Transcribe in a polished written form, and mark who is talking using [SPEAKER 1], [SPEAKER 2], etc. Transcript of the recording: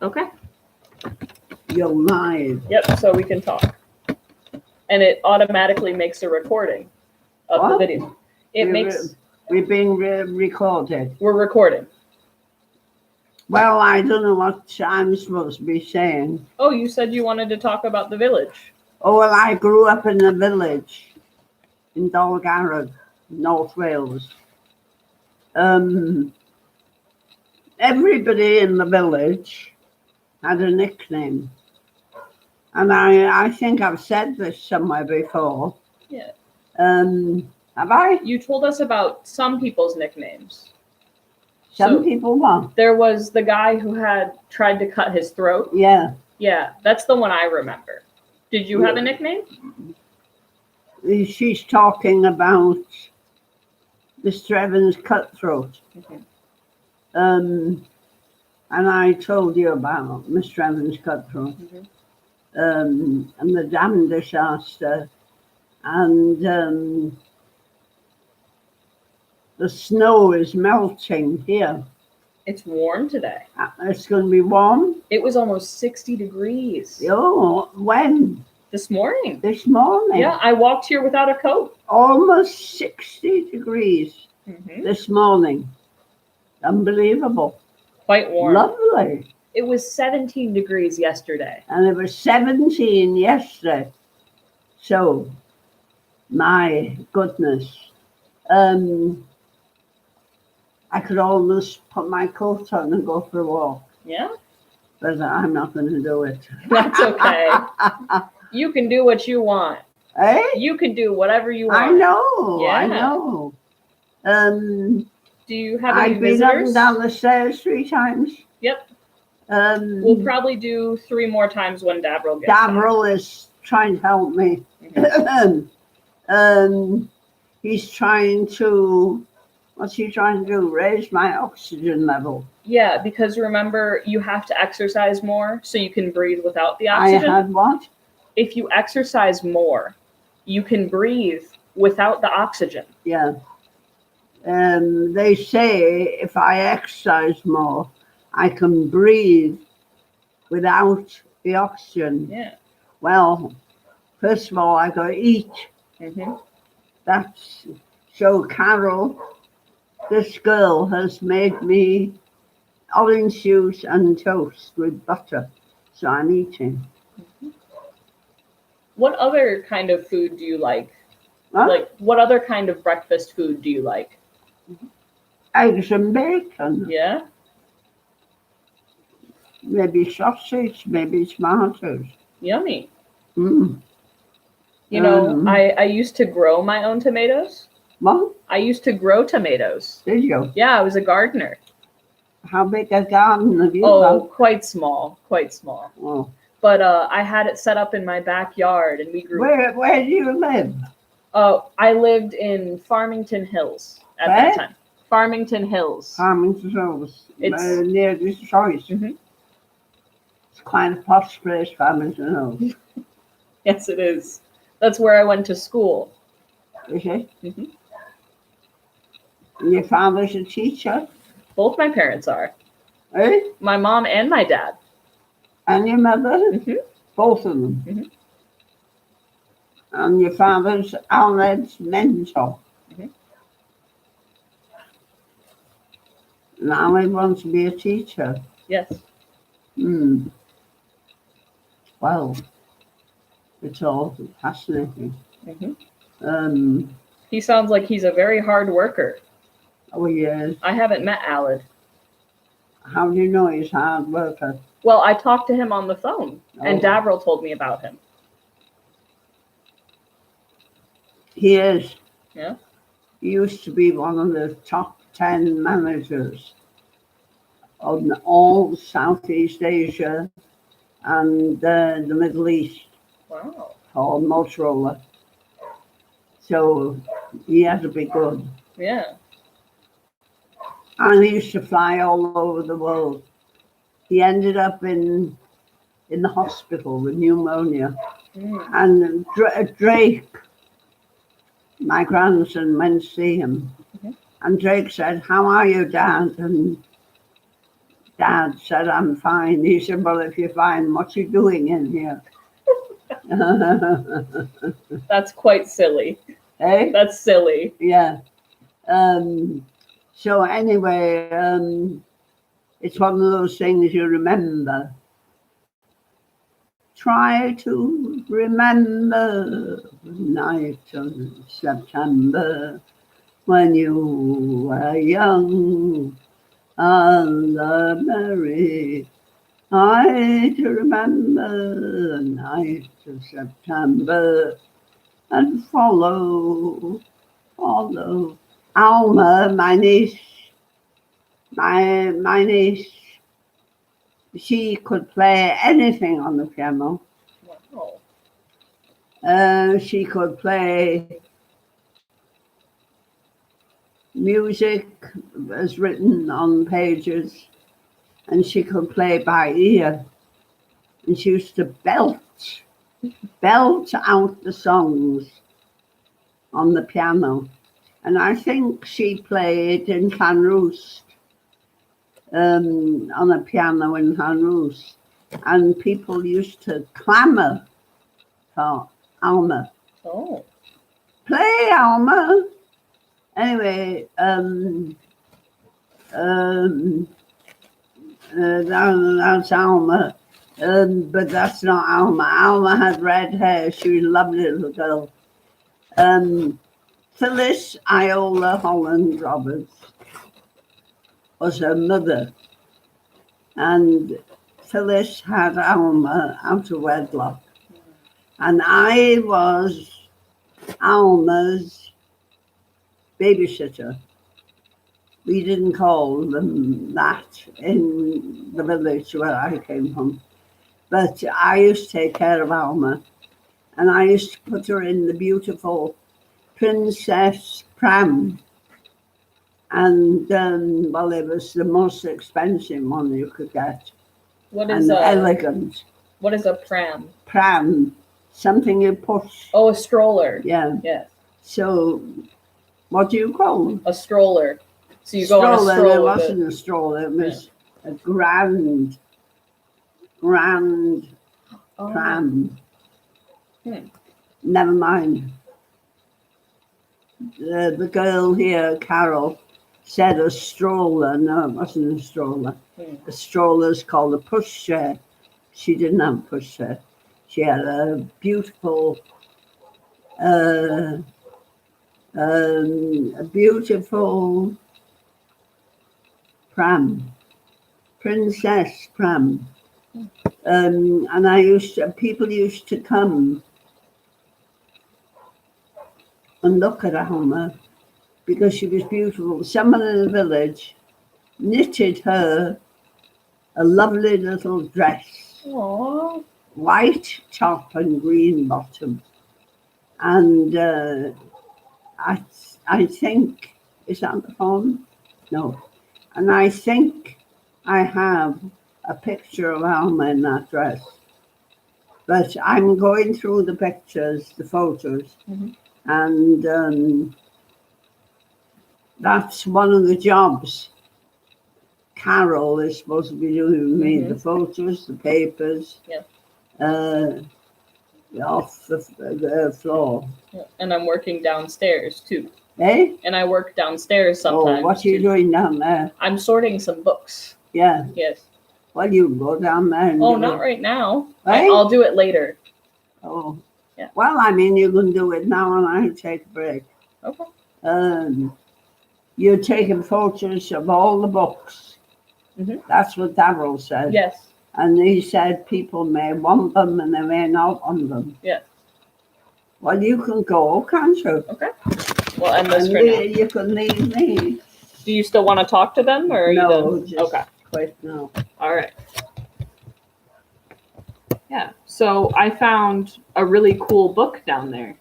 [SPEAKER 1] Okay.
[SPEAKER 2] You're live.
[SPEAKER 1] Yep, so we can talk. And it automatically makes a recording of the
[SPEAKER 2] What?
[SPEAKER 1] video.
[SPEAKER 2] We're being recorded.
[SPEAKER 1] We're recording.
[SPEAKER 2] Well, I don't know what I'm supposed to be saying.
[SPEAKER 1] Oh, you said you wanted to talk about the village.
[SPEAKER 2] Oh, well, I grew up in a village in Dolgarrog, North Wales. Everybody in the village had a nickname. And I think I've said this somewhere before.
[SPEAKER 1] Yeah.
[SPEAKER 2] Have I?
[SPEAKER 1] You told us about some people's nicknames.
[SPEAKER 2] Some
[SPEAKER 1] So-
[SPEAKER 2] people what?
[SPEAKER 1] There was the guy who had tried to cut his throat.
[SPEAKER 2] Yeah.
[SPEAKER 1] Yeah, that's the one I remember. Did you have a nickname?
[SPEAKER 2] She's talking about Mr. Evans' cutthroat.
[SPEAKER 1] Mhm.
[SPEAKER 2] And I told you about Mr. Evans' cutthroat.
[SPEAKER 1] Mhm.
[SPEAKER 2] And the dam disaster. And the snow is melting here.
[SPEAKER 1] It's warm today.
[SPEAKER 2] It's going to be warm.
[SPEAKER 1] It was almost 60 degrees
[SPEAKER 2] Oh, when?
[SPEAKER 1] this morning.
[SPEAKER 2] This morning.
[SPEAKER 1] Yeah, I walked here without a coat.
[SPEAKER 2] Almost 60 degrees
[SPEAKER 1] Mhm.
[SPEAKER 2] this morning. Unbelievable.
[SPEAKER 1] Quite warm.
[SPEAKER 2] Lovely.
[SPEAKER 1] It was 17 degrees yesterday.
[SPEAKER 2] And it was 17 yesterday. So, my goodness. I could almost put my coat on and go for a walk,
[SPEAKER 1] Yeah,
[SPEAKER 2] but I'm not going to do it.
[SPEAKER 1] that's okay. You can do what you want.
[SPEAKER 2] Eh?
[SPEAKER 1] You can do whatever you want.
[SPEAKER 2] I know.
[SPEAKER 1] Yeah.
[SPEAKER 2] I know.
[SPEAKER 1] Do you have any
[SPEAKER 2] I've been up and
[SPEAKER 1] visitors?
[SPEAKER 2] down the stairs 3 times.
[SPEAKER 1] Yep. We'll
[SPEAKER 2] Um,
[SPEAKER 1] probably do 3 more times when Davril gets back.
[SPEAKER 2] Davril is trying to help me.
[SPEAKER 1] Mhm.
[SPEAKER 2] He's trying to, what's he trying to do? Raise my oxygen level.
[SPEAKER 1] Yeah, because remember, you have to exercise more so you can breathe without the
[SPEAKER 2] I
[SPEAKER 1] oxygen.
[SPEAKER 2] had what?
[SPEAKER 1] If you exercise more, you can breathe without the oxygen.
[SPEAKER 2] Yeah. They say if I exercise more, I can breathe without the oxygen.
[SPEAKER 1] Yeah.
[SPEAKER 2] Well, first of all, I got to eat.
[SPEAKER 1] hmm
[SPEAKER 2] That's so Carol, this girl has made me orange juice and toast with butter. So I'm eating.
[SPEAKER 1] What other kind of food do you like?
[SPEAKER 2] Huh?
[SPEAKER 1] Like, what other kind of breakfast food do you like?
[SPEAKER 2] Eggs and bacon,
[SPEAKER 1] Yeah?
[SPEAKER 2] maybe sausage, maybe tomatoes.
[SPEAKER 1] Yummy.
[SPEAKER 2] Mm.
[SPEAKER 1] You know,
[SPEAKER 2] Um,
[SPEAKER 1] I used to grow my own tomatoes.
[SPEAKER 2] What?
[SPEAKER 1] I used to grow tomatoes.
[SPEAKER 2] Did you?
[SPEAKER 1] Yeah, I was a gardener.
[SPEAKER 2] How big a garden have you
[SPEAKER 1] Oh,
[SPEAKER 2] got?
[SPEAKER 1] quite small, quite small.
[SPEAKER 2] Oh.
[SPEAKER 1] But I had it set up in my backyard, and we grew.
[SPEAKER 2] Where do you live?
[SPEAKER 1] I lived in Farmington Hills at
[SPEAKER 2] Where?
[SPEAKER 1] that time. Farmington Hills.
[SPEAKER 2] Farmington Hills,
[SPEAKER 1] It's-
[SPEAKER 2] near Detroit.
[SPEAKER 1] Mhm.
[SPEAKER 2] It's quite a posh place, Farmington Hills.
[SPEAKER 1] Yes, it is. That's where I went to school.
[SPEAKER 2] Is it?
[SPEAKER 1] Mhm.
[SPEAKER 2] And your father's a teacher,
[SPEAKER 1] Both my parents are.
[SPEAKER 2] eh?
[SPEAKER 1] My mom and my dad.
[SPEAKER 2] And your mother?
[SPEAKER 1] Mhm.
[SPEAKER 2] Both of them.
[SPEAKER 1] Mhm.
[SPEAKER 2] And your father's Alan's mentor.
[SPEAKER 1] Mhm.
[SPEAKER 2] And Alan wants to be a teacher.
[SPEAKER 1] Yes.
[SPEAKER 2] Hmm. Well, it's all fascinating.
[SPEAKER 1] Mhm. He sounds like he's a very hard worker.
[SPEAKER 2] Oh, yes.
[SPEAKER 1] I haven't met Alad.
[SPEAKER 2] How do you know he's a hard worker?
[SPEAKER 1] Well, I talked to him on the phone, and
[SPEAKER 2] Oh.
[SPEAKER 1] Davril told me about him.
[SPEAKER 2] He is.
[SPEAKER 1] Yeah.
[SPEAKER 2] He used to be one of the top 10 managers of all Southeast Asia and the Middle East
[SPEAKER 1] Wow.
[SPEAKER 2] for Motorola. So he had to be good.
[SPEAKER 1] Yeah.
[SPEAKER 2] And he used to fly all over the world. He ended up in the hospital with pneumonia.
[SPEAKER 1] Mm.
[SPEAKER 2] And Drake, my grandson, went to see him.
[SPEAKER 1] Mhm.
[SPEAKER 2] And Drake said, "How are you, Dad?" And Dad said, I'm fine. He said, well, if you're fine, what you doing in here?
[SPEAKER 1] That's quite silly.
[SPEAKER 2] Hey?
[SPEAKER 1] That's silly.
[SPEAKER 2] Yeah. So anyway, it's one of those things you remember. Try to remember the night of September when you were young and merry. I to remember the night of September and follow. Alma, my niece, she could play anything on the piano.
[SPEAKER 1] Wow.
[SPEAKER 2] She could play music as written on pages, and she could play by ear. And she used to belt out the songs on the piano. And I think she played in Llanrwst, on a piano in Llanrwst. And people used to clamour for Alma.
[SPEAKER 1] Oh.
[SPEAKER 2] Play, Alma! Anyway, that's Alma. But that's not Alma. Alma had red hair. She was a lovely little girl. Phyllis Iola Holland Roberts was her mother. And Phyllis had Alma out of wedlock. And I was Alma's babysitter. We didn't call them that in the village where I came from. But I used to take care of Alma. And I used to put her in the beautiful Princess pram. And, well, it was the most expensive one you could get.
[SPEAKER 1] What is
[SPEAKER 2] and elegant.
[SPEAKER 1] What is a pram?
[SPEAKER 2] Pram, something you push.
[SPEAKER 1] Oh, a stroller.
[SPEAKER 2] Yeah.
[SPEAKER 1] Yes.
[SPEAKER 2] So, what do you call them?
[SPEAKER 1] A stroller. So you go on a stroller.
[SPEAKER 2] It wasn't a stroller. It was a grand pram. Never mind. The girl here, Carol, said a stroller. No, it wasn't a stroller. A stroller's called a pushchair. She didn't have a pushchair. She had a beautiful, pram, princess pram. And people used to come and look at Alma because she was beautiful. Someone in the village knitted her a lovely little dress.
[SPEAKER 1] Aww.
[SPEAKER 2] White top and green bottom. And I think, is that the phone? No. And I think I have a picture of Alma in that dress. But I'm going through the pictures, the photos, and that's one of the jobs. Carol is supposed to be doing me, the photos, the papers, off the floor.
[SPEAKER 1] Yeah. And I'm working downstairs too.
[SPEAKER 2] Eh?
[SPEAKER 1] And I work downstairs sometimes.
[SPEAKER 2] Oh, what are you doing down there?
[SPEAKER 1] I'm sorting some books.
[SPEAKER 2] Yeah.
[SPEAKER 1] Yes.
[SPEAKER 2] Well, you go down there and
[SPEAKER 1] not right now.
[SPEAKER 2] Eh?
[SPEAKER 1] I'll do it later.
[SPEAKER 2] Oh.
[SPEAKER 1] Yeah.
[SPEAKER 2] Well, I mean, you can do it now and I'll take a break.
[SPEAKER 1] Okay.
[SPEAKER 2] You're taking photos of all the books. That's what Darryl said.
[SPEAKER 1] Yes.
[SPEAKER 2] And he said people may want them and they may not want them.
[SPEAKER 1] Yes.
[SPEAKER 2] Well, you can go, can't you?
[SPEAKER 1] Okay. We'll end this
[SPEAKER 2] And
[SPEAKER 1] for now.
[SPEAKER 2] you can leave me.
[SPEAKER 1] Do you still want to talk to them, or are you
[SPEAKER 2] No,
[SPEAKER 1] done?
[SPEAKER 2] just
[SPEAKER 1] Okay.
[SPEAKER 2] quit now.
[SPEAKER 1] All right. Yeah. So I found a really cool book down there.